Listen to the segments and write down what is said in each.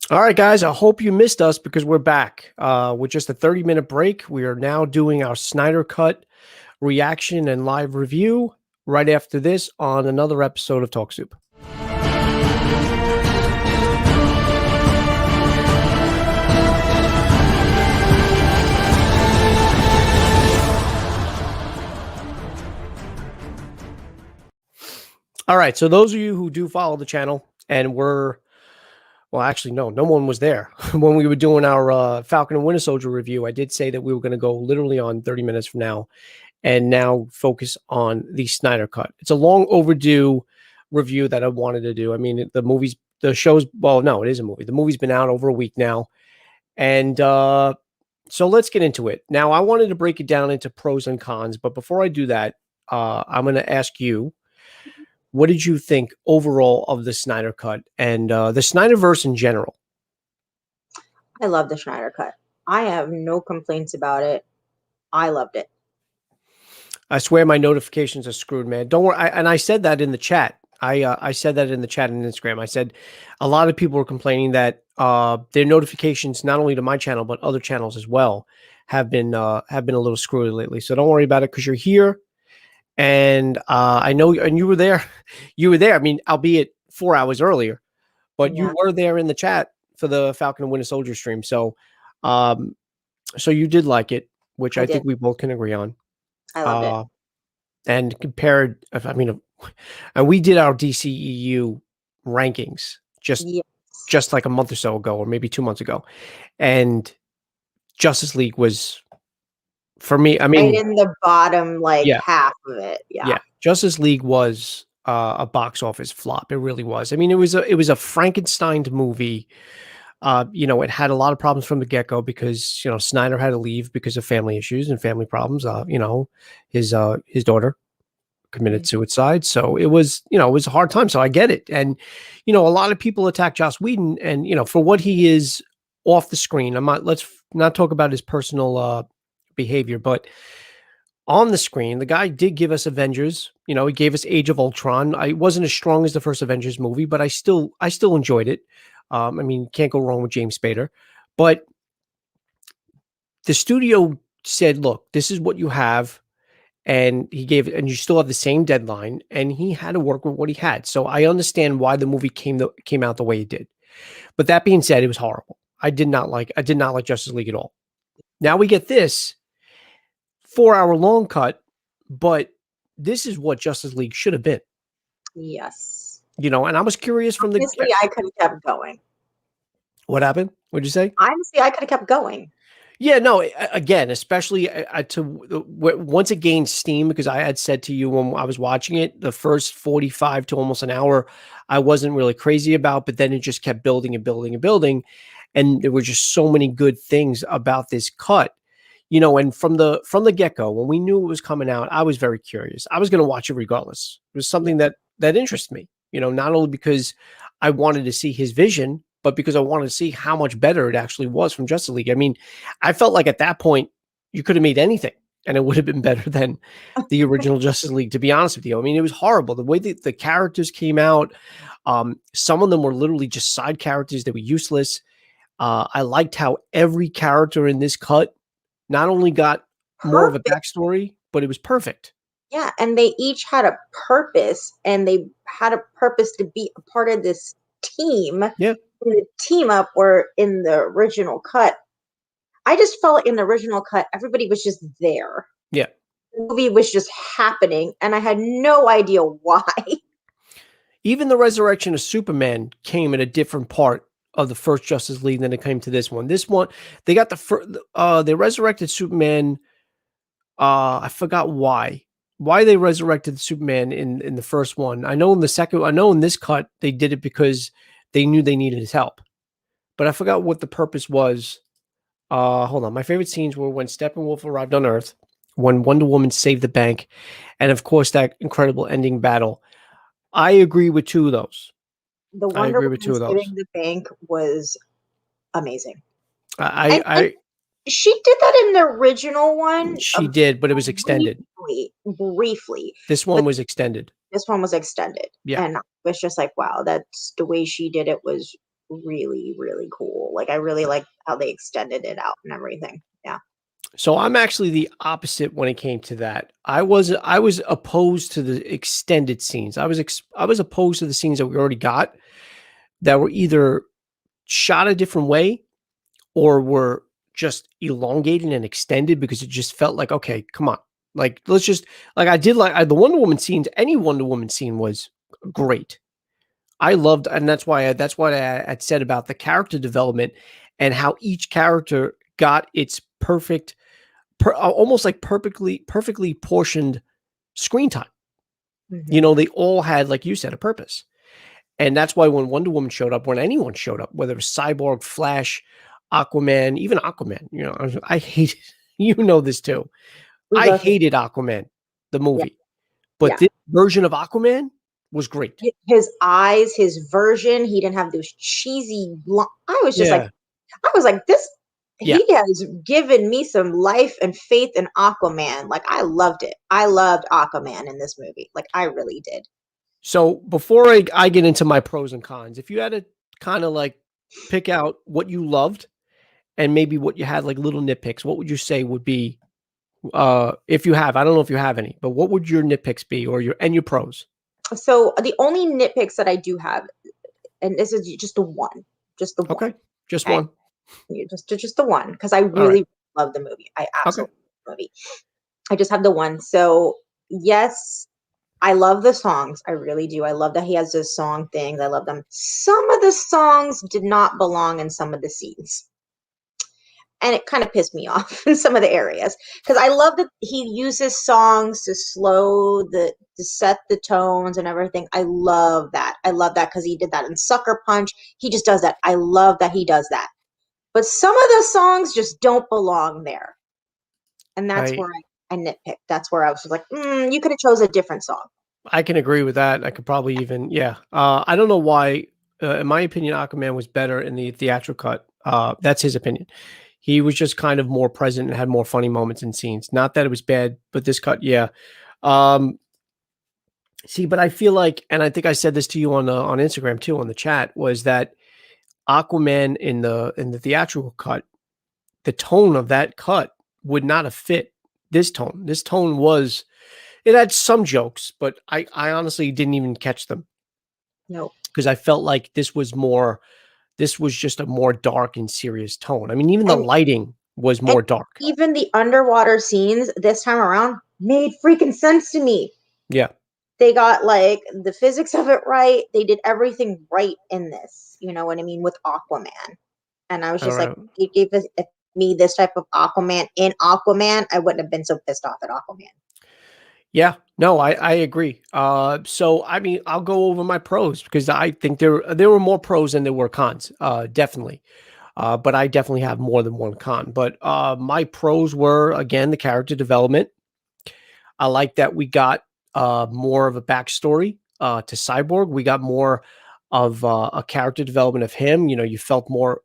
All right, guys, I hope you missed us because we're back with just a 30-minute break. We are now doing our Snyder Cut reaction and live review right after this on another episode of Talk Supe. All right, so those of you who do follow the channel and well, actually, no one was there when we were doing our Falcon and Winter Soldier review. I did say that we were going to go literally on 30 minutes from now and now focus on the Snyder Cut. It's a long overdue review that I wanted to do. I mean, the show's, well, no, it is a movie. The movie's been out over a week now. And so let's get into it. Now, I wanted to break it down into pros and cons, but before I do that, I'm going to ask you, what did you think overall of the Snyder Cut and the Snyderverse in general? I love the Snyder Cut. I have no complaints about it. I loved it. I swear my notifications are screwed, man. Don't worry. And I said that in the chat. I said that in the chat on Instagram. I said a lot of people were complaining that their notifications, not only to my channel but other channels as well, have been a little screwy lately. So don't worry about it because you're here, and I know, and you were there. You were there. I mean, albeit 4 hours earlier, but you were there in the chat for the Falcon and Winter Soldier stream. So, so you did like it, which I think we both can agree on. I loved it. And compared, I mean, and we did our DCEU rankings just like a month or so ago, or maybe 2 months ago, and Justice League was, for me, I mean, right in the bottom, like half of it. Yeah. Justice League was a box office flop. It really was. I mean, it was a Frankenstein movie. You know, it had a lot of problems from the get-go because, you know, Snyder had to leave because of family issues and family problems. You know, his daughter committed suicide. So it was, you know, it was a hard time. So I get it. And, you know, a lot of people attack Joss Whedon and, you know, for what he is off the screen. Let's not talk about his personal behavior, but on the screen, the guy did give us Avengers. You know, he gave us Age of Ultron. I wasn't as strong as the first Avengers movie, but I still enjoyed it. I mean, can't go wrong with James Spader. But the studio said, look, this is what you have. And he gave it, and you still have the same deadline, and he had to work with what he had. So I understand why the movie came out the way it did. But that being said, it was horrible. I did not like Justice League at all. Now we get this 4-hour long cut, but this is what Justice League should have been. Yes. You know, and I was curious from the. Honestly, I could have kept going. What happened? What'd you say? Honestly, I could have kept going. Yeah, no, again, especially once it gained steam, because I had said to you when I was watching it, the first 45 to almost an hour, I wasn't really crazy about, but then it just kept building and building and building. And there were just so many good things about this cut, you know, and from the get-go, when we knew it was coming out, I was very curious. I was going to watch it regardless. It was something that interests me, you know, not only because I wanted to see his vision, but because I wanted to see how much better it actually was from Justice League. I mean, I felt like at that point, you could have made anything and it would have been better than the original Justice League, to be honest with you. I mean, it was horrible. The way that the characters came out, some of them were literally just side characters that were useless. I liked how every character in this cut not only got more of a backstory, but it was perfect. Yeah, and they each had a purpose, and they had a purpose to be a part of this team. Yeah. The team up were in the original cut. I just felt in the original cut, everybody was just there. Yeah. The movie was just happening, and I had no idea why. Even the resurrection of Superman came at a different part of the first Justice League than it came to this one. This one, they got they resurrected Superman. I forgot why they resurrected Superman in the first one. I know in the second, I know in this cut, they did it because they knew they needed his help, but I forgot what the purpose was. Hold on. My favorite scenes were when Steppenwolf arrived on Earth, when Wonder Woman saved the bank, and of course that incredible ending battle. I agree with two of those. The Wonder Woman saving the bank was amazing. She did that in the original one. She did, but it was extended. Briefly. This one was extended. This one was extended. Yeah. And it was just like, wow, that's the way she did it was really, really cool. Like I really like how they extended it out and everything. Yeah. So I'm actually the opposite when it came to that. I was opposed to the extended scenes. I was opposed to the scenes that we already got that were either shot a different way or were just elongated and extended because it just felt like, okay, come on. Like, let's just, like, the Wonder Woman scenes, any Wonder Woman scene was great. I loved, and that's what I had said about the character development and how each character got its perfect, almost like perfectly portioned screen time. You Hmm. know, they all had, like you said, a purpose. And that's why when Wonder Woman showed up, when anyone showed up, whether it was Cyborg, Flash, Aquaman, even Aquaman, you know, I hated, you know this too. We I both, hated Aquaman, the yeah, movie, but yeah. this version of Aquaman was great. His eyes, his version, he didn't have those cheesy. I was just like, Yeah. I was like, this. Yeah. He has given me some life and faith in Aquaman. Like I loved it. I loved Aquaman in this movie. Like I really did. So before I get into my pros and cons, if you had to kind of like pick out what you loved and maybe what you had like little nitpicks, what would you say would be if you have, I don't know if you have any, but what would your nitpicks be or your pros? So the only nitpicks that I do have, and this is just the one. Okay. Just Okay, one. just the one because I All right. really love the movie. I Okay. absolutely love the movie. I just have the one. So yes, I love the songs. I really do. I love that he has those song things. I love them. Some of the songs did not belong in some of the scenes. And it kind of pissed me off in some of the areas because I love that he uses songs to to set the tones and everything. I love that. I love that because he did that in Sucker Punch. He just does that. I love that he does that. But some of the songs just don't belong there, and that's I where I nitpicked. That's where I was just like, you could have chose a different song. I can agree with that. I could probably even, yeah. I don't know why. In my opinion, Aquaman was better in the theatrical cut. That's his opinion. He was just kind of more present and had more funny moments and scenes. Not that it was bad, but this cut, yeah. Um, See, but I feel like, and I think I said this to you on Instagram too, on the chat, was that Aquaman in the theatrical cut, the tone of that cut would not have fit this tone. This tone was, it had some jokes, but I honestly didn't even catch them No, because I felt like this was just a more dark and serious tone. I mean, even the and lighting was and more dark. even the underwater scenes this time around made freaking sense to me. Yeah, They got like the physics of it right. They did everything right in this. You know what I mean with Aquaman. And I was I just don't like, know. you gave me this type of Aquaman in Aquaman, I wouldn't have been so pissed off at Aquaman. Yeah, no, I agree. So I mean, I'll go over my pros because I think there were more pros than there were cons. Definitely. But I definitely have more than one con. But my pros were again the character development. I like that we got more of a backstory to Cyborg. We got more of a character development of him. You know, you felt more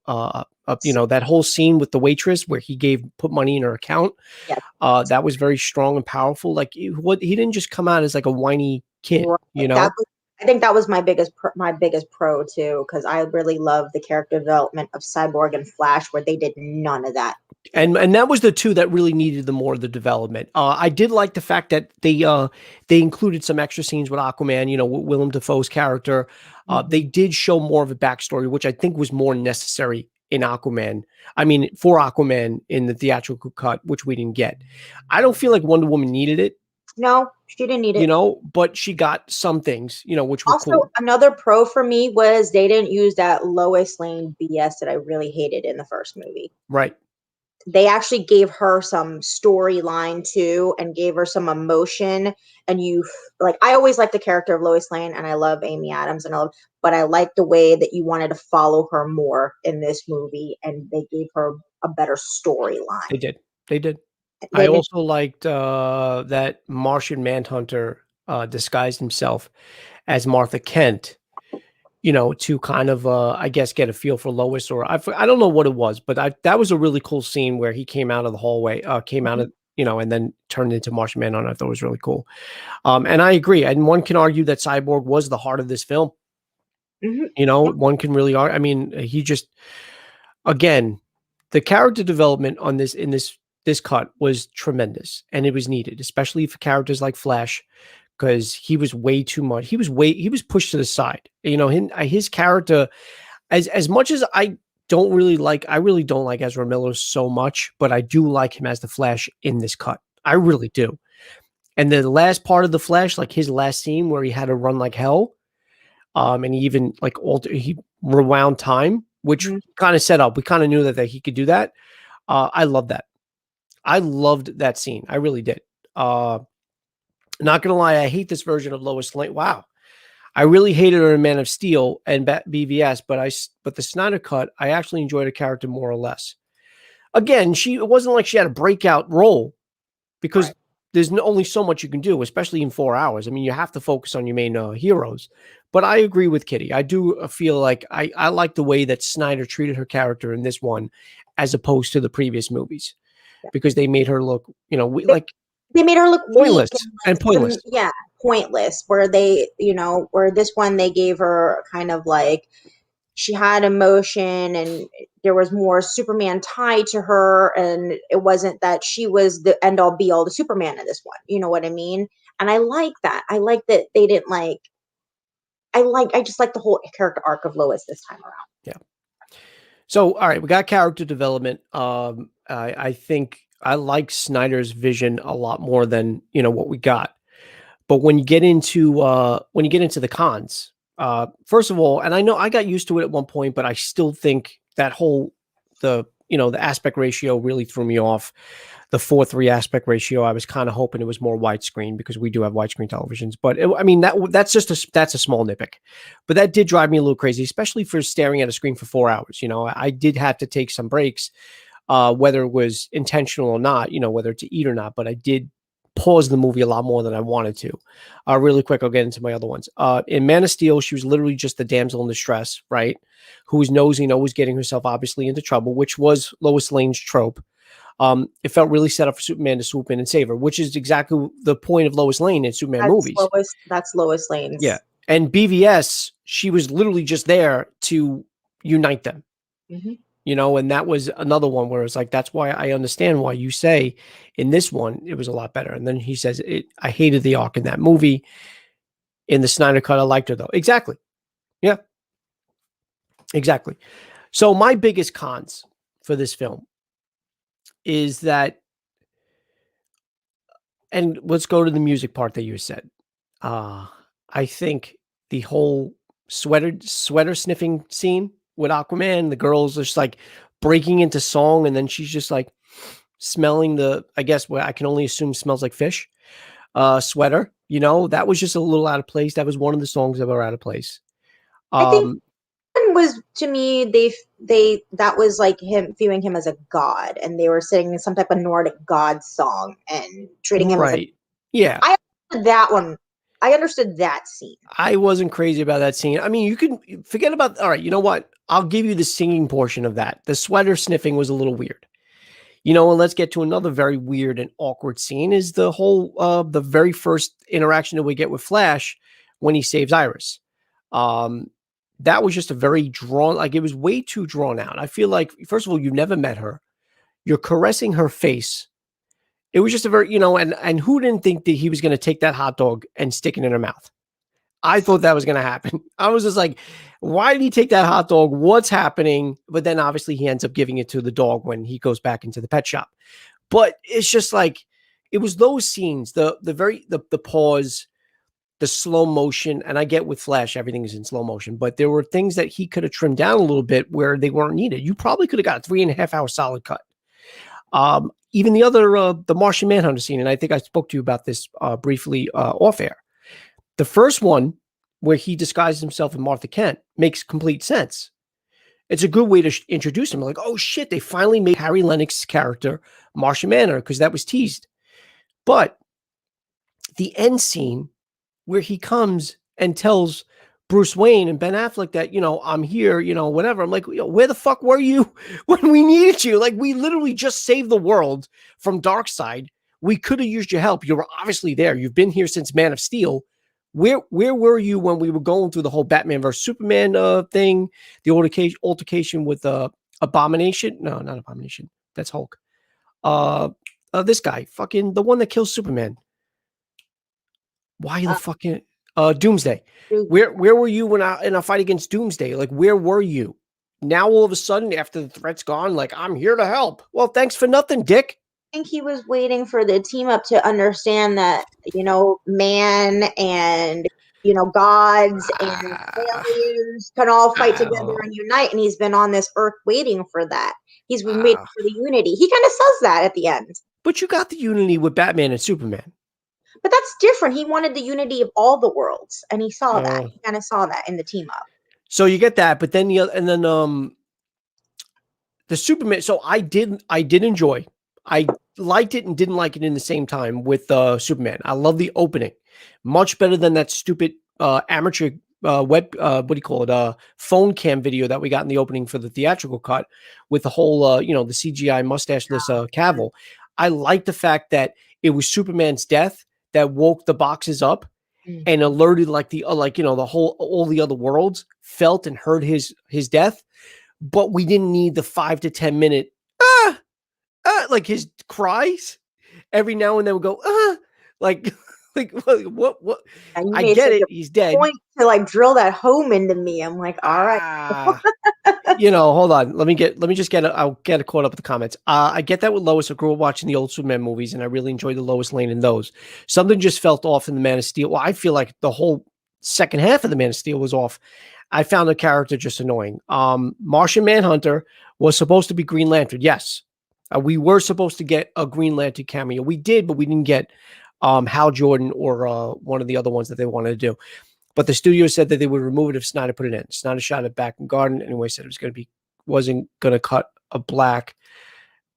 you know, that whole scene with the waitress where he put money in her account. Yeah, That was very strong and powerful. Like he didn't just come out as like a whiny kid, right. you That know? was, I think that was my biggest pro too, because I really love the character development of Cyborg and Flash, where they did none of that in the first. And that was the two that really needed the more of the development. I did like the fact that they included some extra scenes with Aquaman, you know, with Willem Dafoe's character. They Mhm. did show more of a backstory, which I think was more necessary in Aquaman. I mean, for Aquaman in the theatrical cut, which we didn't get. I don't feel like Wonder Woman needed it, No, she didn't need you it. know, but she got some things, you know, which were Also, cool. another pro for me was they didn't use that Lois Lane BS that I really hated in the first movie. Right. They actually gave her some storyline too and gave her some emotion. And like, I always like the character of Lois Lane and I love Amy Adams and all, but I like the way that you wanted to follow her more in this movie and they gave her a better They storyline. did. They did. I They didn't. also liked that Martian Manhunter disguised himself as Martha Kent, you know, to kind of I guess get a feel for Lois, or I don't know what it was, but that was a really cool scene where he came out of the hallway, came out Mhm. of, you know, and then turned into Martian Manhunter. I thought it was really cool. And I agree. And one can argue that Cyborg was the heart of this film. Mhm. You know, Yeah. one can really I mean, he just again, the character development on this cut was tremendous, and it was needed, especially for characters like Flash, because he was way too much. He was pushed to the side. You know, his character, as much as I really don't like Ezra Miller so much, but I do like him as the Flash in this cut. I really do. And the last part of the Flash, like his last scene where he had to run like hell, and he even like he rewound time, which Mhm. kind of set up. We kind of knew that he could do that. I love that. I loved that scene. I really did. Uh, Not gonna lie, I hate this version of Lois Lane. Wow, I really hated her in Man of Steel and BVS, but the Snyder cut, I actually enjoyed her character more or less. Again, it wasn't like she had a breakout role because Right. there's only so much you can do, especially in 4 hours. I mean, you have to focus on your main heroes. But I agree with Kitty. I do feel like I like the way that Snyder treated her character in this one, as opposed to the previous movies, Yeah. because they made her look, They, like they made her look weak pointless and and like pointless. yeah, pointless. Where they, where this one they gave her kind of like she had emotion and there was more Superman tied to her, and it wasn't that she was the end all be all the Superman in this one. You know what I mean? And I like that. I like that they didn't like. I just like the whole character arc of Lois this time around. Yeah. So, all right, we got character development. I think I like Snyder's vision a lot more than what we got. But when you get into the cons, first of all, and I know I got used to it at one point, but I still think that whole the aspect ratio really threw me off. The 4:3 aspect ratio, I was kind of hoping it was more widescreen because we do have widescreen televisions. But I mean that's a small nitpick, but that did drive me a little crazy, especially for staring at a screen for 4 hours. I did have to take some breaks, whether it was intentional or not, whether to eat or not. But I did pause the movie a lot more than I wanted to. Really quick, I'll get into my other ones. In Man of Steel, she was literally just the damsel in distress, right? Who was nosing, always getting herself obviously into trouble, which was Lois Lane's trope. It felt really set up for Superman to swoop in and save her, which is exactly the point of Lois Lane in Superman movies. That's Lois Yeah. Lane's. And BVS, she was literally just there to unite them. Mhm. And that was another one where it's like, that's why I understand why you say in this one it was a lot better. And then he says, I hated the arc in that movie. In the Snyder cut, I liked her though. Exactly. Yeah, exactly. So my biggest cons for this film is that, and let's go to the music part that you said. Uh, I think the whole sweater sniffing scene with Aquaman, the girls just like breaking into song, and then she's just like smelling I guess what I can only assume smells like fish, sweater. That was just a little out of place. That was one of the songs that were out of place. I think Um, one was to me they that was like him viewing him as a god, and they were singing some type of Nordic god song and treating him as a. right. Yeah. I understood that one. I understood that scene. I wasn't crazy about that scene. I mean, you can forget about, all right, you know what? I'll give you the singing portion of that. The sweater sniffing was a little weird. And let's get to another very weird and awkward scene is the very first interaction that we get with Flash when he saves Iris. Um, that was just a very like it was way too drawn out. I feel like, first of all, you've never met her. You're caressing her face. It was just a very, and who didn't think that he was going to take that hot dog and stick it in her mouth? I thought that was going to happen. I was just like, why did he take that hot dog? What's happening? But then obviously he ends up giving it to the dog when he goes back into the pet shop. But it's just like, it was those scenes, the pause, the slow motion. And I get with Flash, everything is in slow motion, but there were things that he could have trimmed down a little bit where they weren't needed. You probably could have got a 3.5 hour solid cut. Even the Martian Manhunter scene, and I think I spoke to you about this briefly off air. The first one, where he disguises himself as Martha Kent, makes complete sense. It's a good way to introduce him. Like, oh shit, they finally made Harry Lennox's character Martian Manhunter, because that was teased. But the end scene where he comes and tells Bruce Wayne and Ben Affleck that, I'm here, whatever. I'm like, where the fuck were you when we needed you? Like, we literally just saved the world from Darkseid. We could have used your help. You were obviously there. You've been here since Man of Steel. Where were you when we were going through the whole Batman versus Superman thing, the altercation with Abomination? No, not Abomination. That's Hulk. This guy, fucking the one that kills Superman. Why the Uh, fucking Doomsday? dude, Where were you when in a fight against Doomsday? Like where were you? Now all of a sudden, after the threat's gone, like I'm here to help. Well, thanks for nothing, Dick. I think he was waiting for the team up to understand that, man and, gods and Ah, aliens can all fight together ow. and unite. And he's been on this earth waiting for that. He's been waiting Ah. for the unity. He kind of says that at the end. But you got the unity with Batman and Superman. But that's different. He wanted the unity of all the worlds. And he saw that. Uh, He kind of saw that in the team up. so you get that, but then the Superman. So I did enjoy. I liked it and didn't like it in the same time with Superman. I love the opening, much better than that stupid amateur web what do you call it phone cam video that we got in the opening for the theatrical cut with the whole the CGI mustacheless Cavill. I like the fact that it was Superman's death that woke the boxes up and alerted like the whole all the other worlds felt and heard his death, but we didn't need the 5 to 10 minute like his cries every now and then would go like like what And you I made get such it, a he's dead. point to like drill that home into me. I'm like, all right. ah Hold on. Let me just I'll get it caught up with the comments. I get that with Lois. I grew up watching the old Superman movies and I really enjoyed the Lois Lane in those. Something just felt off in the Man of Steel. Well, I feel like the whole second half of the Man of Steel was off. I found the character just annoying. Martian Manhunter was supposed to be Green Lantern. Yes. We were supposed to get a Green Lantern cameo. We did, but we didn't get Hal Jordan or one of the other ones that they wanted to do. But the studio said that they would remove it if Snyder put it in. Snyder shot it back in Garden anyway. Said it wasn't going to cut a black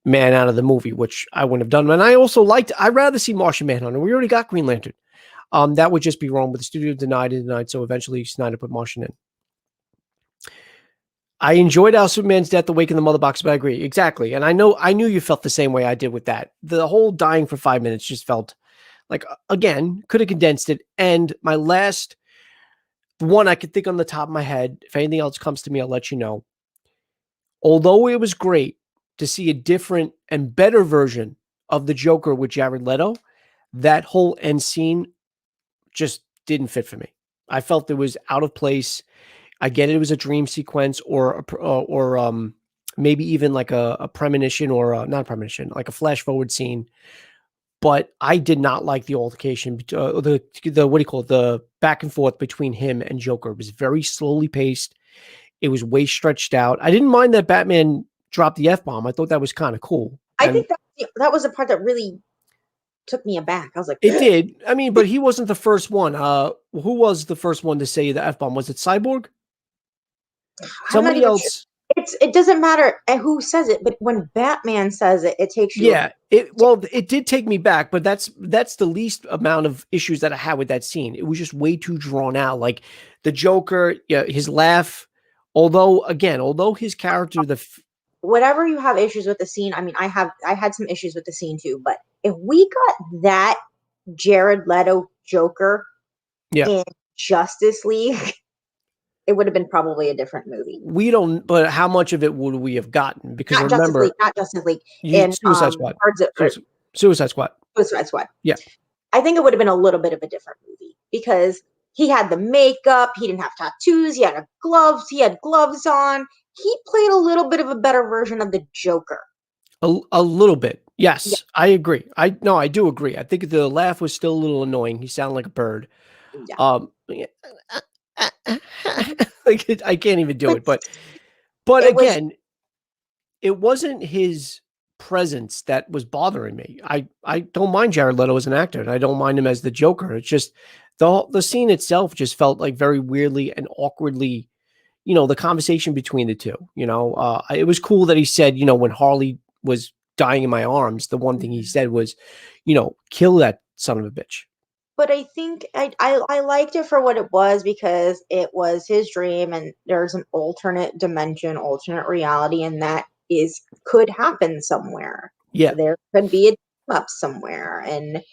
man out of the movie, which I wouldn't have done. And I also I'd rather see Martian Manhunter. We already got Green Lantern. That would just be wrong. But the studio denied. So eventually Snyder put Martian in. I enjoyed how Superman's death awakened the mother box, but I agree exactly. And I knew you felt the same way I did with that. The whole dying for 5 minutes just felt like again could have condensed it. And my last one I could think on the top of my head. If anything else comes to me, I'll let you know. Although it was great to see a different and better version of the Joker with Jared Leto, that whole end scene just didn't fit for me. I felt it was out of place. I get it was a dream sequence or maybe even like a premonition or not a premonition, like a flash forward scene. But I did not like the altercation, the what do you call it, the back and forth between him and Joker. It was very slowly paced. It was way stretched out. I didn't mind that Batman dropped the F-bomb. I thought that was kind of cool. I And think that was the part that really took me aback. I was like, it did. I mean, but he wasn't the first one. Who was the first one to say the F-bomb? Was it Cyborg? I'm not Somebody even sure. else. It doesn't matter who says it, but when Batman says it, it takes you. Yeah, it did take me back, but that's the least amount of issues that I had with that scene. It was just way too drawn out. Like the Joker, yeah, his laugh. Although his character, Whatever you have issues with the scene, I mean, I had some issues with the scene too. But if we got that Jared Leto Joker yeah, in Justice League, it would have been probably a different movie. we don't. But how much of it would we have gotten? Because Not Justice League, remember, not Justice League. In Suicide Squad, Suicide Squad. Suicide Squad. Yeah, I think it would have been a little bit of a different movie because he had the makeup, he didn't have tattoos, he had gloves on. He played a little bit of a better version of the Joker. a little bit. Yeah. Yes, I agree. I do agree. I think the laugh was still a little annoying. He sounded like a bird. Yeah. Like I can't even do it. But again, it wasn't his presence that was bothering me. I don't mind Jared Leto as an actor, and I don't mind him as the Joker. It's just the scene itself just felt like very weirdly and awkwardly. The conversation between the two. It was cool that he said, when Harley was dying in my arms, the one thing he said was, kill that son of a bitch. But I think I liked it for what it was because it was his dream and there's an alternate dimension, alternate reality, and that could happen somewhere. Yeah. There could be a up somewhere. And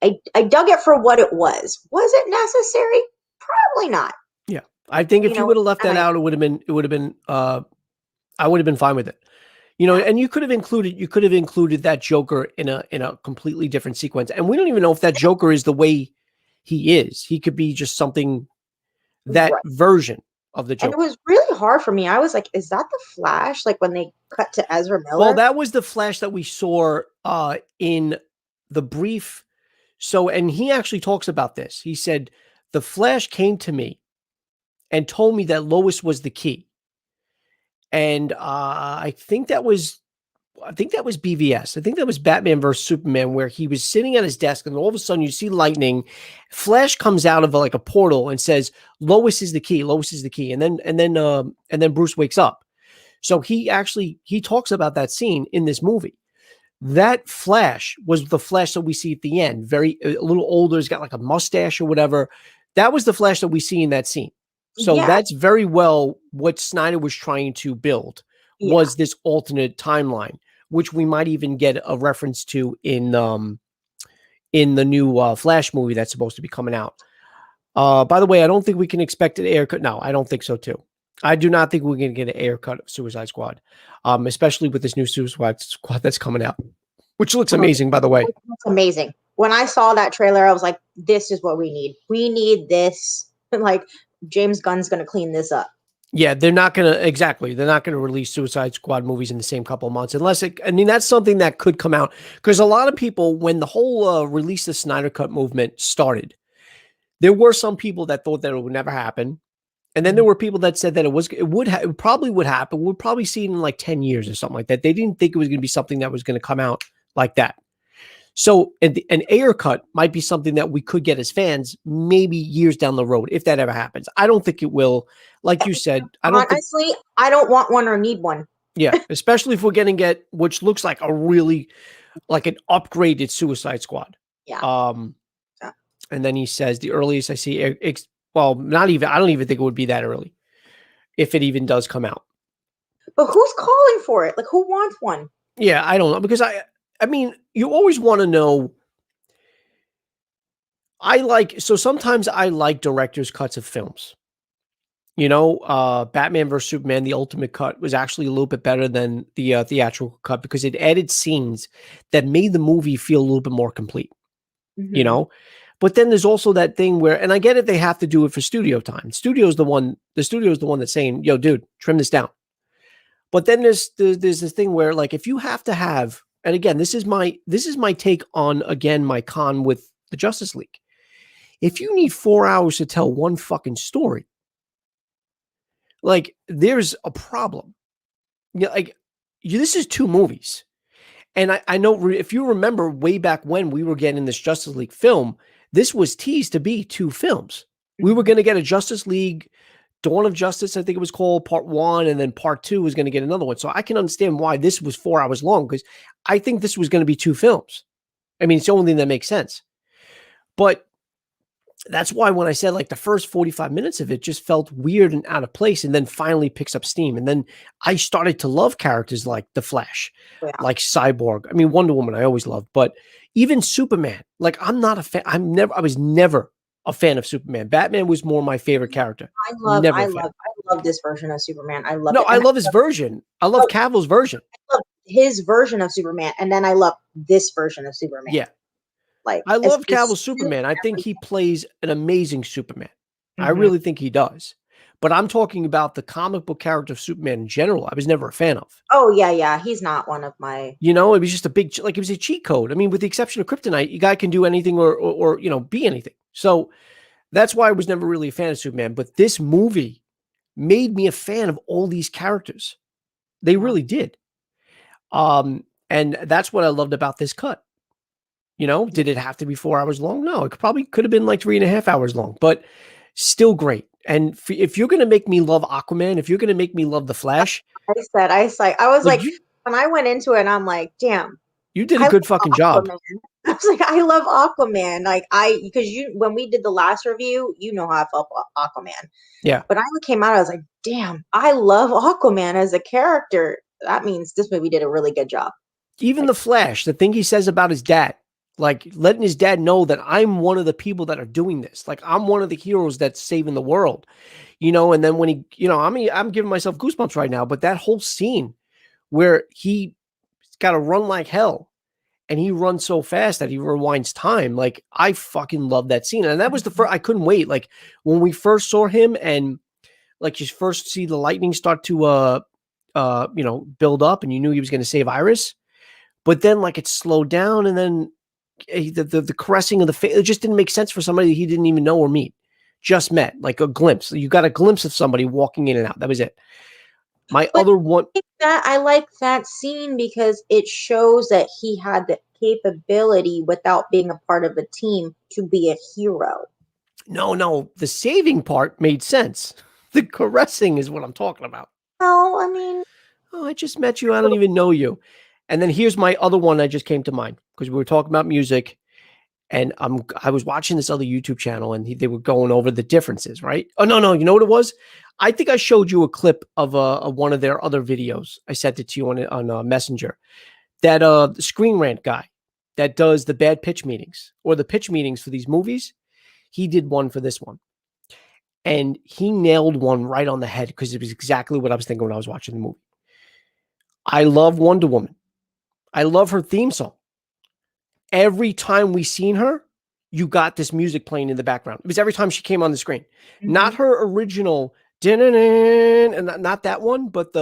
I I dug it for what it was. Was it necessary? Probably not. Yeah. I think You if you know, would have left and that out, it would have been, I would have been fine with it. You know, yeah, and you could have included that Joker in a completely different sequence. And we don't even know if that Joker is the way he is. He could be just something, that right. version of the And it Joker. was really hard for me. I was like, is that the Flash? Like when they cut to Ezra Well, Miller? that was the Flash that we saw in the brief. So, and he actually talks about this. He said, the Flash came to me and told me that Lois was the key. And I think that was BVS. I think that was Batman versus Superman, where he was sitting at his desk, and all of a sudden you see lightning. Flash comes out of like a portal and says, "Lois is the key. Lois is the key." And then Bruce wakes up. So he talks about that scene in this movie. That Flash was the Flash that we see at the end. Very a little older. He's got like a mustache or whatever. That was the Flash that we see in that scene. So Yeah, that's very well what Snyder was trying to build, yeah. was this alternate timeline, which we might even get a reference to in the new Flash movie that's supposed to be coming out. By the way, I don't think we can expect an air cut. No, I don't think so too. I do not think we're going to get an air cut of Suicide Squad, especially with this new Suicide Squad that's coming out, which looks Oh, amazing, by the way. that's amazing. When I saw that trailer, I was like, this is what we need. We need this. Like James Gunn's gonna clean this up. Yeah, they're not going to exactly. They're not going to release Suicide Squad movies in the same couple of months, unless it. I mean, that's something that could come out because a lot of people, when the whole release the Snyder Cut movement started, there were some people that thought that it would never happen. And then there were people that said that it probably would happen. We'll probably see it in like 10 years or something like that. They didn't think it was going to be something that was going to come out like that. So an air cut might be something that we could get as fans maybe years down the road, if that ever happens. I don't think it will. Like you said, I don't think, Honestly, I don't want one or need one. yeah, especially if we're going to get, which looks like a really, like an upgraded Suicide Squad. Yeah. Um, Yeah. and then he says the earliest I see, well, not even, I don't even think it would be that early if it even does come out. But who's calling for it? Like who wants one? Yeah, I don't know because I mean, you always want to know. So sometimes I like director's cuts of films. You know, Batman versus Superman, the ultimate cut was actually a little bit better than the theatrical cut because it added scenes that made the movie feel a little bit more complete, you Mm-hmm. know? But then there's also that thing where, and I get it, they have to do it for studio time. The studio is the one that's saying, yo, dude, trim this down. But then there's this thing where like if you have to have, and again, this is my take on again my con with the Justice League. If you need 4 hours to tell one fucking story, like there's a problem. Yeah, like this is two movies. And I know if you remember way back when we were getting this Justice League film, this was teased to be two films. We were going to get a Justice League Dawn of Justice, I think it was called, part 1, and then part 2 was going to get another one. So I can understand why this was 4 hours long because I think this was going to be two films. I mean, it's the only thing that makes sense. But that's why when I said like the first 45 minutes of it just felt weird and out of place and then finally picks up steam. And then I started to love characters like The Flash, Yeah. like Cyborg. I mean, Wonder Woman I always loved, but even Superman, like I'm not a fan. I was never a fan of Superman. Batman was more my favorite character. Never a fan. I love this version of Superman. I love No, it. I And love his version. I love Cavill's version. I love his version of Superman. And then I love this version of Superman. Yeah. Like I it's love Cavill's Superman. I think he everything. plays an amazing Superman. I Mhm. really think he does. But I'm talking about the comic book character of Superman in general. I was never a fan of. Oh yeah, yeah. He's not one of my You know, it was just a big, like it was a cheat code. I mean, with the exception of Kryptonite, you guy can do anything or you know, be anything. So that's why I was never really a fan of Superman. But this movie made me a fan of all these characters. They really did. And that's what I loved about this cut. You know, did it have to be 4 hours long? No, it probably could have been like 3.5 hours long, but still great. And if you're going to make me love Aquaman, if you're going to make me love The Flash, I was like like when I went into it, I'm like, damn, you did a I good love fucking job. Aquaman. I was like, I love Aquaman. Like because when we did the last review, you know how I felt about Aquaman. Yeah. But I came out, I was like, damn, I love Aquaman as a character. That means this movie did a really good job. Even Like, The Flash, the thing he says about his dad, like letting his dad know that I'm one of the people that are doing this. Like I'm one of the heroes that's saving the world, you know. And then when he, you know, I mean, I'm giving myself goosebumps right now. But that whole scene where he got to run like hell and he runs so fast that he rewinds time. Like I fucking love that scene. And that was the first, I couldn't wait. Like when we first saw him and like you first see the lightning start to, you know, build up and you knew he was going to save Iris, but then like it slowed down and then the caressing of the face, it just didn't make sense for somebody he didn't even know or meet. Just met, like a glimpse. You got a glimpse of somebody walking in and out. That was it. My But other one, I like that scene because it shows that he had the capability without being a part of a team to be a hero. no, the saving part made sense. The caressing is what I'm talking about. Well, I mean, Oh, I just met you. I don't even know you. And then here's my other one that just came to mind because we were talking about music. And I was watching this other YouTube channel and they were going over the differences, right? Oh, no, you know what it was? I think I showed you a clip of one of their other videos. I sent it to you on Messenger. That the Screen Rant guy that does the bad pitch meetings or the pitch meetings for these movies, he did one for this one. And he nailed one right on the head because it was exactly what I was thinking when I was watching the movie. I love Wonder Woman. I love her theme song. Every time we seen her, you got this music playing in the background. It was every time she came on the screen. Not her original, and not that one, but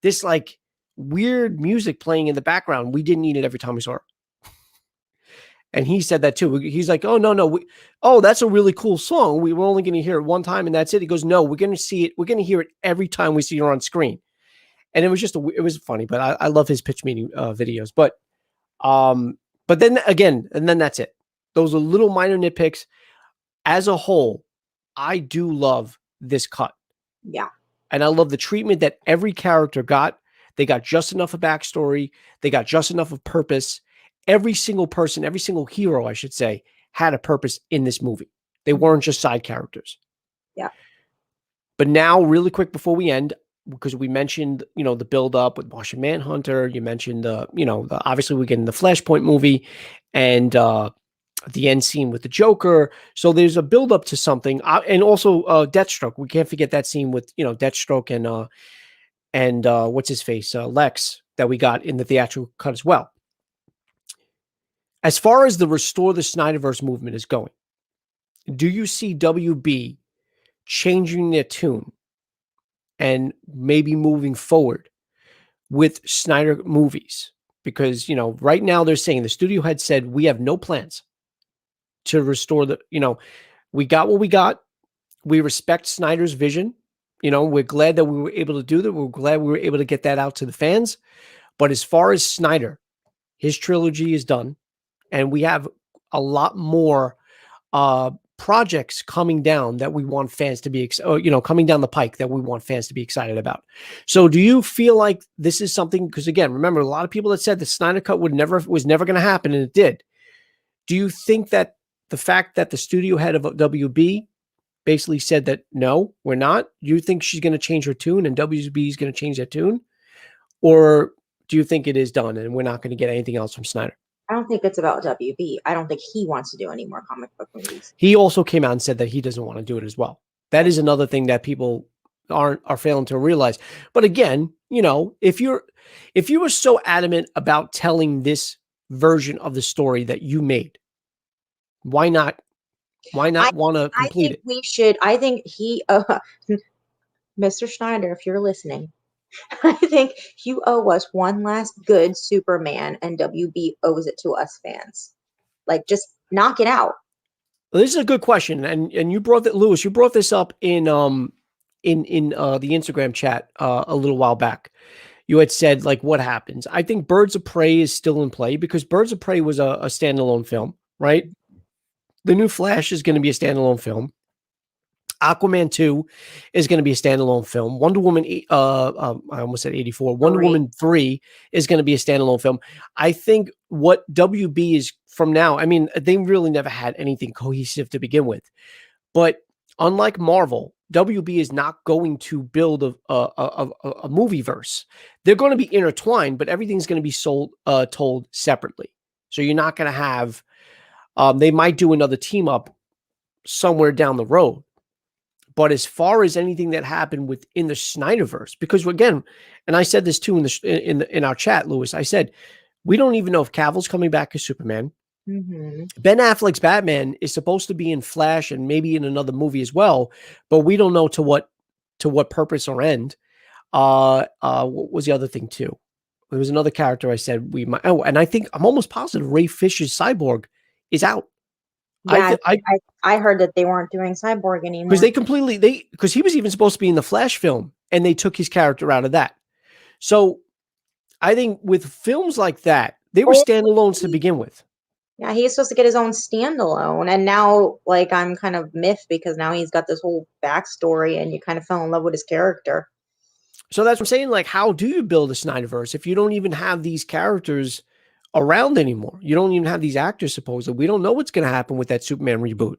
this like weird music playing in the background. We didn't need it every time we saw her. And he said that too. He's like, oh, no. Oh, that's a really cool song. We were only going to hear it one time and that's it. He goes, no, we're going to see it. We're going to hear it every time we see her on screen. And it was just, it was funny, but I love his pitch meeting videos. But then again, and then that's it. Those are little minor nitpicks. As a whole, I do love this cut. Yeah. And I love the treatment that every character got. They got just enough of backstory. They got just enough of purpose. Every single person, every single hero, I should say, had a purpose in this movie. They weren't just side characters. Yeah. But now, really quick before we end, because we mentioned, you know, the build up with Martian Manhunter, you mentioned obviously we get in the Flashpoint movie and the end scene with the Joker. So there's a build up to something, and also Deathstroke. We can't forget that scene with Deathstroke and what's his face, Lex, that we got in the theatrical cut as well. As far as the Restore the Snyderverse movement is going, do you see WB changing their tune and maybe moving forward with Snyder movies? Because, right now they're saying the studio had said, we have no plans to restore we got what we got. We respect Snyder's vision. We're glad that we were able to do that. We're glad we were able to get that out to the fans. But as far as Snyder, his trilogy is done. And we have a lot more projects coming down that we want fans to be, coming down the pike that we want fans to be excited about. So do you feel like this is something, because again, remember a lot of people that said the Snyder Cut was never going to happen, and it did. Do you think that the fact that the studio head of WB basically said that, no, we're not, do you think she's going to change her tune and WB is going to change their tune? Or do you think it is done and we're not going to get anything else from Snyder? I don't think it's about WB. I don't think he wants to do any more comic book movies. He also came out and said that he doesn't want to do it as well. That is another thing that people are failing to realize. But again, if you were so adamant about telling this version of the story that you made, why not want to complete it? We should. I think Mr. Schneider, if you're listening, I think you owe us one last good Superman, and WB owes it to us fans. Like, just knock it out. Well, this is a good question, and you brought that, Lewis. You brought this up in the Instagram chat a little while back. You had said, like, what happens? I think Birds of Prey is still in play because Birds of Prey was a standalone film, right? The new Flash is going to be a standalone film. Aquaman 2 is going to be a standalone film. Wonder Woman, I almost said 84. Wonder Woman 3 is going to be a standalone film. I think what WB is from now, I mean, they really never had anything cohesive to begin with. But unlike Marvel, WB is not going to build a movie verse. They're going to be intertwined, but everything's going to be told separately. So you're not going to have They might do another team up somewhere down the road. But as far as anything that happened within the Snyderverse, because again, and I said this too in our chat, Lewis, I said we don't even know if Cavill's coming back as Superman. Mm-hmm. Ben Affleck's Batman is supposed to be in Flash and maybe in another movie as well, but we don't know to what purpose or end. What was the other thing too? There was another character I said we might. Oh, and I think I'm almost positive Ray Fisher's Cyborg is out. Yeah, I heard that they weren't doing Cyborg Because anymore. because he was even supposed to be in the Flash film, and they took his character out of that. So I think with films like that, they were Oh, standalones to begin with. yeah, he's supposed to get his own standalone, and now like I'm kind of miffed because now he's got this whole backstory, and you kind of fell in love with his character. So that's what I'm saying. Like, how do you build a Snyderverse if you don't even have these characters around anymore? You don't even have these actors, supposedly. We don't know what's going to happen with that Superman reboot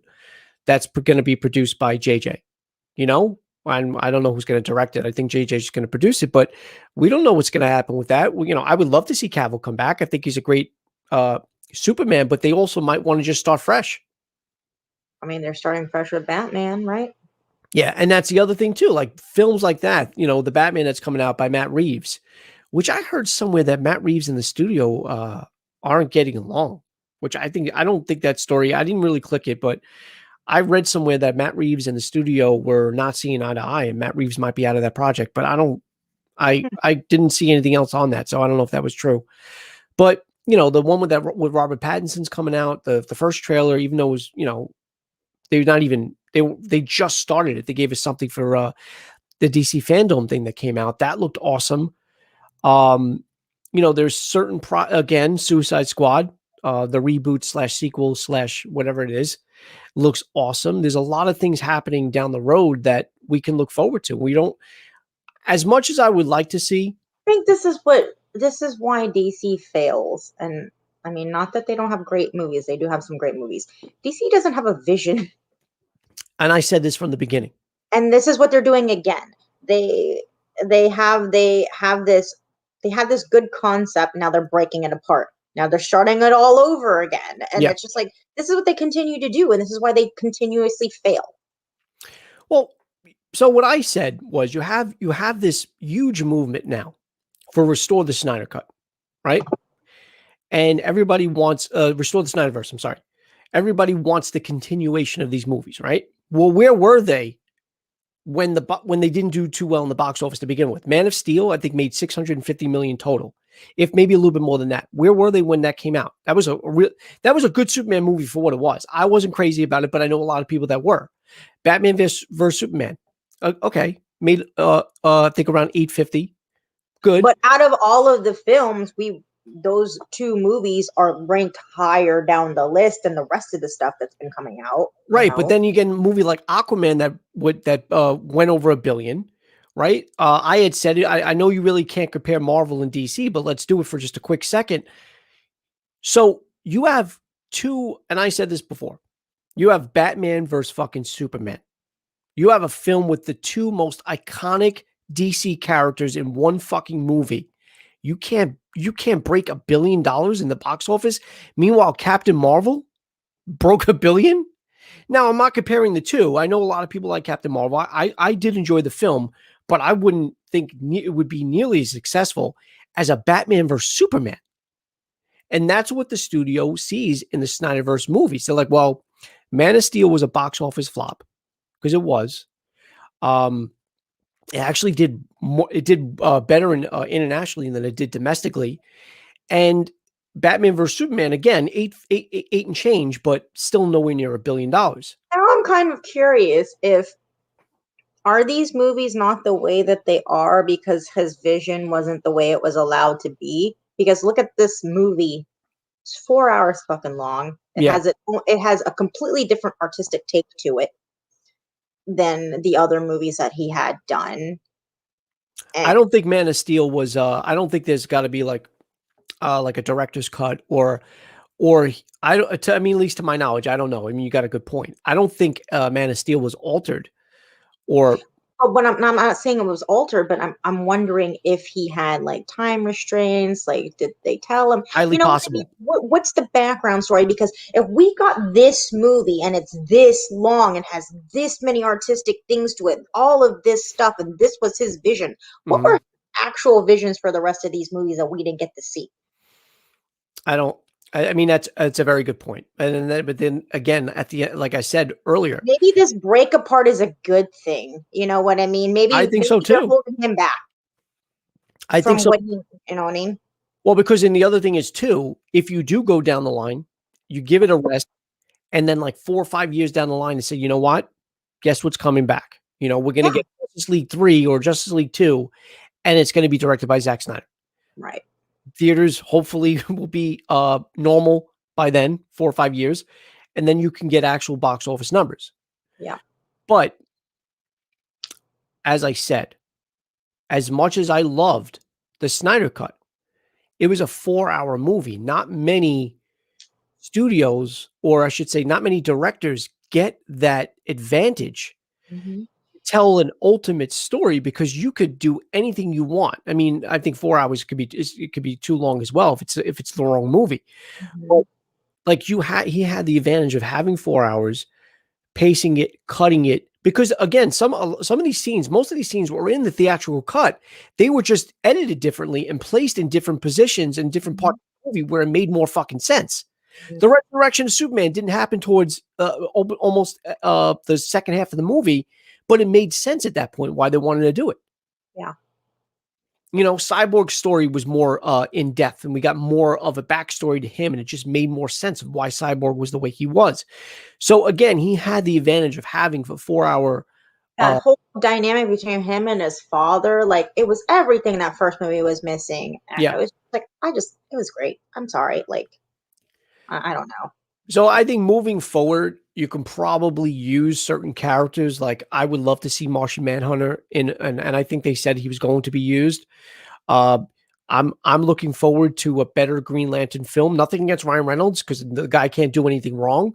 that's going to be produced by JJ. You know, I don't know who's going to direct it. I think JJ's going to produce it, but we don't know what's going to happen with that. You know, I would love to see Cavill come back. I think he's a great Superman, but they also might want to just start fresh. I mean, they're starting fresh with Batman, right? Yeah, and that's the other thing too. Like films like that, you know, the Batman that's coming out by Matt Reeves, which I heard somewhere that Matt Reeves and the studio aren't getting along. Which I don't think that story. I didn't really click it, but I read somewhere that Matt Reeves and the studio were not seeing eye to eye, and Matt Reeves might be out of that project. But I didn't see anything else on that, so I don't know if that was true. But you know, the one with Robert Pattinson's coming out, the first trailer, even though it was, you know, they're not even they just started it. They gave us something for the DC fandom thing that came out. That looked awesome. You know, there's certain again, Suicide Squad, the reboot slash sequel slash whatever it is, looks awesome. There's a lot of things happening down the road that we can look forward to. We don't, as much as I would like to see. I think this is why DC fails. And I mean, not that they don't have great movies, they do have some great movies. DC doesn't have a vision. And I said this from the beginning. And this is what they're doing again. They they have this good concept, now they're breaking it apart. Now they're starting it all over again. And Yeah. it's just like this is what they continue to do, and this is why they continuously fail. Well, so what I said was you have this huge movement now for restore the Snyder Cut, right? And everybody wants restore the Snyderverse. I'm sorry. Everybody wants the continuation of these movies, right? Well, where were they when they didn't do too well in the box office to begin with? Man of Steel, I think, made 650 million total, if maybe a little bit more than that. Where were they when that came out? That was that was a good Superman movie for what it was. I wasn't crazy about it, but I know a lot of people that were. Batman versus Superman, okay, made I think around 850. Good. But out of all of the films, those two movies are ranked higher down the list than the rest of the stuff that's been coming out. Right, but then you get a movie like Aquaman that went over $1 billion, right? I had said it. I know you really can't compare Marvel and DC, but let's do it for just a quick second. So you have two, and I said this before. You have Batman versus fucking Superman. You have a film with the two most iconic DC characters in one fucking movie. You can't break $1 billion in the box office. Meanwhile, Captain Marvel broke $1 billion. Now, I'm not comparing the two. I know a lot of people like Captain Marvel. I did enjoy the film, but I wouldn't think it would be nearly as successful as a Batman versus Superman. And that's what the studio sees in the Snyderverse movies. They're like, well, Man of Steel was a box office flop because it was. It actually did more. It did better internationally than it did domestically. And Batman vs Superman again, eight and change, but still nowhere near $1 billion. Now I'm kind of curious if are these movies not the way that they are because his vision wasn't the way it was allowed to be? Because look at this movie. It's 4 hours fucking long. It has a completely different artistic take to it than the other movies that he had done. And I don't think Man of Steel was I don't think there's got to be like a director's cut or I don't I mean, at least to my knowledge, I don't know. I mean, you got a good point. I don't think Man of Steel was altered or But when I'm not saying it was altered, but I'm wondering if he had like time restraints. Like, did they tell him? Highly You know what I mean? possible. What's the background story? Because if we got this movie and it's this long and has this many artistic things to it, all of this stuff, and this was his vision, what Mhm. were actual visions for the rest of these movies that we didn't get to see? I don't. I mean, that's a very good point. And then, but then again, at the end, like I said earlier, Maybe this break apart is a good thing. You know what I mean? I Maybe think so they're too. holding him back I think from so. what he, you know what I mean? Well, because then the other thing is too, if you do go down the line, you give it a rest, and then like 4 or 5 years down the line, and say, you know what? Guess what's coming back? We're going to Yeah, get Justice League 3 or Justice League 2, and it's going to be directed by Zack Snyder. right. Theaters hopefully will be normal by then, 4 or 5 years, and then you can get actual box office numbers. Yeah. But as I said, as much as I loved the Snyder Cut, it was a 4-hour movie. Not many studios, or I should say, not many directors get that advantage Hmm. to tell an ultimate story because you could do anything you want. I mean, I think 4 hours it could be too long as well if it's the wrong movie. Hmm. But like he had the advantage of having 4 hours, pacing it, cutting it. Because again, some of these scenes, most of these scenes were in the theatrical cut. They were just edited differently and placed in different positions and different parts of the movie where it made more fucking sense. The resurrection of Superman didn't happen towards almost the second half of the movie, but it made sense at that point why they wanted to do it. Yeah. Cyborg's story was more in depth, and we got more of a backstory to him, and it just made more sense of why Cyborg was the way he was. So again, he had the advantage of having a 4 hour. That whole dynamic between him and his father, like it was everything that first movie was missing. And Yeah. it was like it was great. I'm sorry, like I don't know. So I think moving forward, you can probably use certain characters. Like I would love to see Martian Manhunter and I think they said he was going to be used. Uh, I'm looking forward to a better Green Lantern film. Nothing against Ryan Reynolds because the guy can't do anything wrong.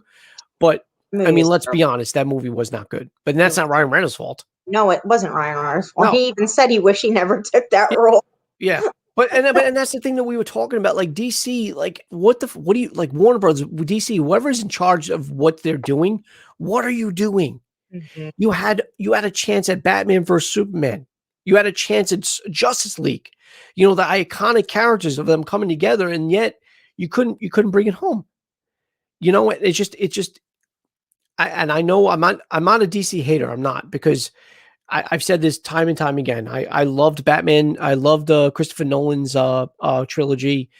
But The I movie mean, was let's be terrible. honest, that movie was not good. But It that's was, not Ryan Reynolds' fault. no, it wasn't Ryan Reynolds. Well, No. he even said he wished he never took that Yeah. role. Yeah. But that's the thing that we were talking about. Like DC, like what do you like Warner Brothers, DC, whoever's in charge of what they're doing, what are you doing? Mhm. You had a chance at Batman versus Superman. You had a chance at Justice League. The iconic characters of them coming together, and yet you couldn't bring it home. It's just and I know I'm not a DC hater. I'm not because I've said this time and time again. I loved Batman. I loved Christopher Nolan's trilogy.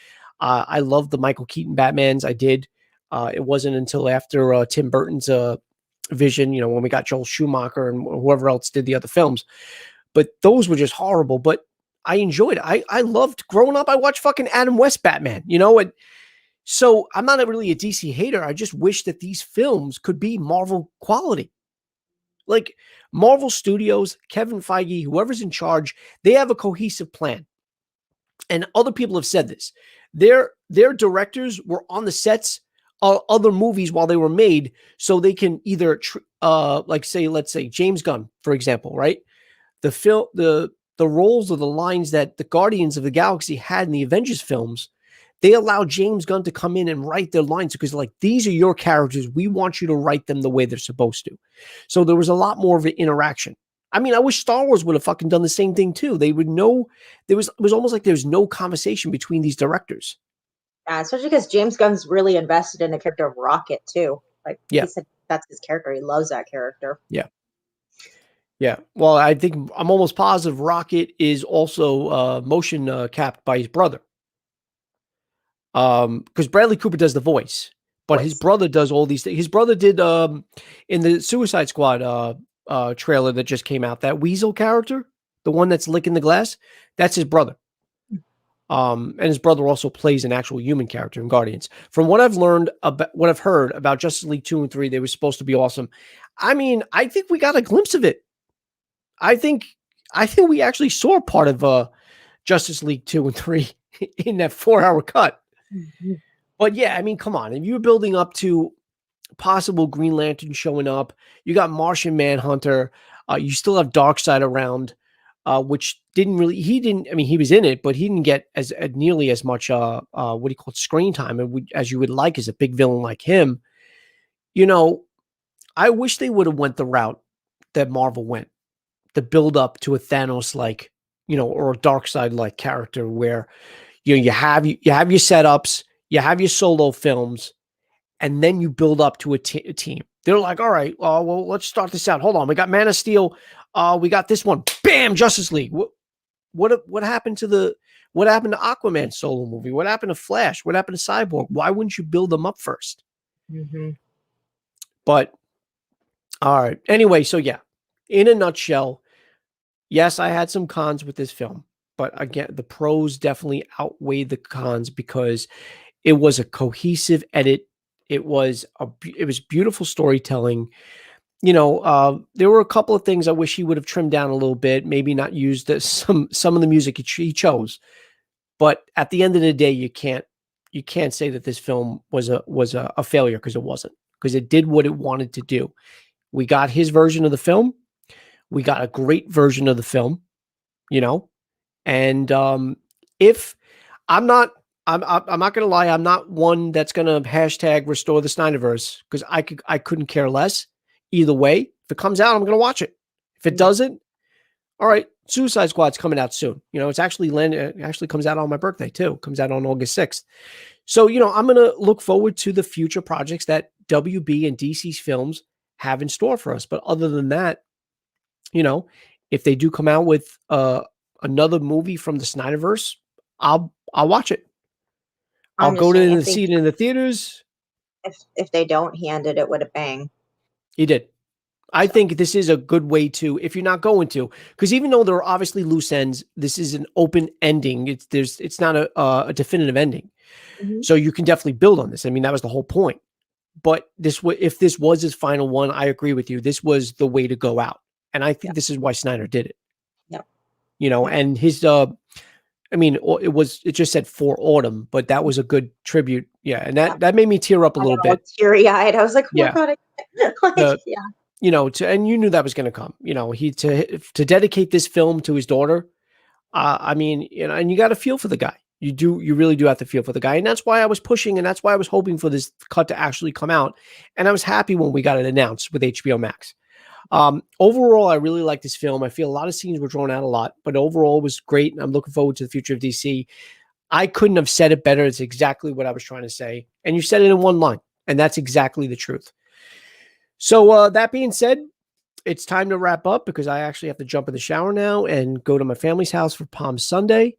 I loved the Michael Keaton Batmans. I did. It wasn't until after Tim Burton's vision, when we got Joel Schumacher and whoever else did the other films. But those were just horrible. But I enjoyed it. I loved growing up. I watched fucking Adam West Batman. And so I'm not really a DC hater. I just wish that these films could be Marvel quality. Like Marvel Studios, Kevin Feige, whoever's in charge, they have a cohesive plan. And other people have said this. Their directors were on the sets of other movies while they were made, so they can either let's say James Gunn, for example, right? The roles or the lines that the Guardians of the Galaxy had in the Avengers films, they allowed James Gunn to come in and write their lines because like these are your characters. We want you to write them the way they're supposed to. So there was a lot more of an interaction. I mean, I wish Star Wars would have fucking done the same thing too. They would know it was almost like there was no conversation between these directors. Yeah, especially because James Gunn's really invested in the character of Rocket too. Like he Yeah. said, that's his character. He loves that character. Yeah. Yeah. Well, I think I'm almost positive Rocket is also motion capped by his brother. Because Bradley Cooper does the voice, but his Voice. brother does all these things. His brother did in the Suicide Squad trailer that just came out, that Weasel character, the one that's licking the glass, that's his brother. And his brother also plays an actual human character in Guardians. From what I've learned about what I've heard about Justice League 2 and 3, they were supposed to be awesome. I mean, I think we got a glimpse of it. I think we actually saw part of Justice League 2 and 3 in that 4-hour cut. Mhm. But yeah, I mean, come on. If you're building up to possible Green Lantern showing up, you got Martian Manhunter. You still have Darkseid around, which didn't really, he didn't, I mean, he was in it, but he didn't get as nearly as much, what do you call it, screen time as you would like as a big villain like him. You know, I wish they would have went the route that Marvel went, the build up to a Thanos like, or a Darkseid like character where you have your setups, you have your solo films, and then you build up to a team. They're like, all right, well, let's start this out. Hold on, we got Man of Steel, we got this one, bam, Justice League. What happened to Aquaman solo movie? What happened to Flash? What happened to Cyborg? Why wouldn't you build them up first? Mm-hmm. But all right, anyway, so yeah, in a nutshell, yes, I had some cons with this film, but again, the pros definitely outweighed the cons because it was a cohesive edit. It was beautiful storytelling. There were a couple of things I wish he would have trimmed down a little bit, maybe not used some of the music he chose. But at the end of the day, you can't say that this film was a failure, because it wasn't, because it did what it wanted to do. We got his version of the film. We got a great version of the film, and if I'm not gonna lie, I'm not one that's gonna hashtag restore the Snyderverse, because I couldn't care less either way. If it comes out, I'm gonna watch it. If it doesn't, all right, Suicide Squad's coming out soon. It's it actually comes out on my birthday too. It comes out on August 6th. So, I'm gonna look forward to the future projects that WB and DC's films have in store for us. But other than that, if they do come out with another movie from the Snyderverse, I'll watch it. I'll go to see it in the theaters. If they don't, he ended it with a bang. He did. I think this is a good way to, if you're not going to, because even though there are obviously loose ends, this is an open ending. It's not a definitive ending. Mm-hmm. So you can definitely build on this. I mean, that was the whole point. But if this was his final one, I agree with you. This was the way to go out. And I think this is why Snyder did it. Yeah. And his, it just said for autumn, but that was a good tribute. Yeah. And that made me tear up a little bit. Teary eyed. I was like, oh my God. And you knew that was going to come, to dedicate this film to his daughter. And you got to feel for the guy. You really do have to feel for the guy. And that's why I was pushing. And that's why I was hoping for this cut to actually come out. And I was happy when we got it announced with HBO Max. Overall, I really like this film. I feel a lot of scenes were drawn out a lot, but overall it was great. And I'm looking forward to the future of DC. I couldn't have said it better. It's exactly what I was trying to say. And you said it in one line, and that's exactly the truth. So that being said, it's time to wrap up, because I actually have to jump in the shower now and go to my family's house for Palm Sunday.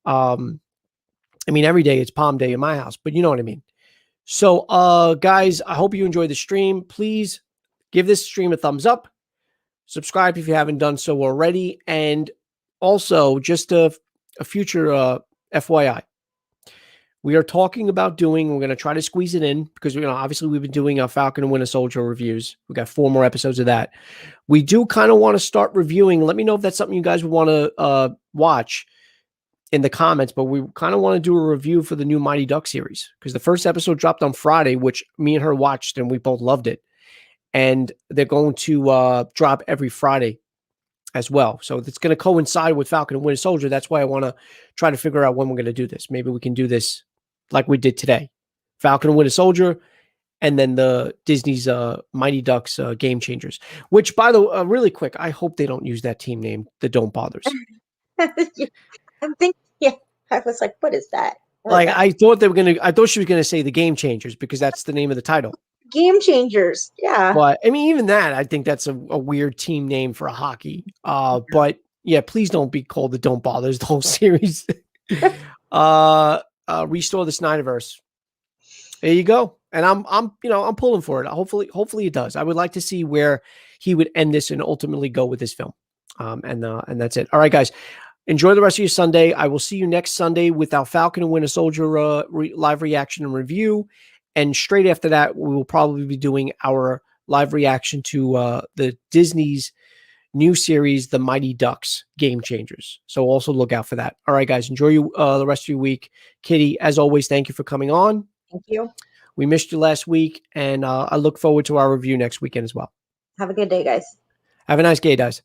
Every day it's Palm Day in my house, but you know what I mean. So, guys, I hope you enjoyed the stream. Please give this stream a thumbs up. Subscribe if you haven't done so already. And also, just a future FYI. We are talking about we're going to try to squeeze it in, because, obviously we've been doing Falcon and Winter Soldier reviews. We got 4 more episodes of that. We do kind of want to start reviewing. Let me know if that's something you guys would want to watch in the comments, but we kind of want to do a review for the new Mighty Duck series, because the first episode dropped on Friday, which me and her watched and we both loved it. And they're going to drop every Friday as well. So it's going to coincide with Falcon and Winter Soldier. That's why I want to try to figure out when we're going to do this. Maybe we can do this like we did today. Falcon and Winter Soldier, and then the Disney's Mighty Ducks Game Changers. Which, by the way, really quick, I hope they don't use that team name, the Don't Bothers. I was like, what is that? I thought she was gonna say the Game Changers, because that's the name of the title. Game Changers, yeah. But even that, I think that's a weird team name for a hockey. But yeah, please don't be called the Don't Bothers the whole series. Restore the Snyderverse. There you go. And I'm pulling for it. Hopefully it does. I would like to see where he would end this and ultimately go with this film. And that's it. All right, guys. Enjoy the rest of your Sunday. I will see you next Sunday with our Falcon and Winter Soldier live reaction and review. And straight after that, we will probably be doing our live reaction to the Disney's new series, The Mighty Ducks Game Changers. So also look out for that. All right, guys, enjoy the rest of your week. Kitty, as always, thank you for coming on. Thank you. We missed you last week, and I look forward to our review next weekend as well. Have a good day, guys. Have a nice day, guys.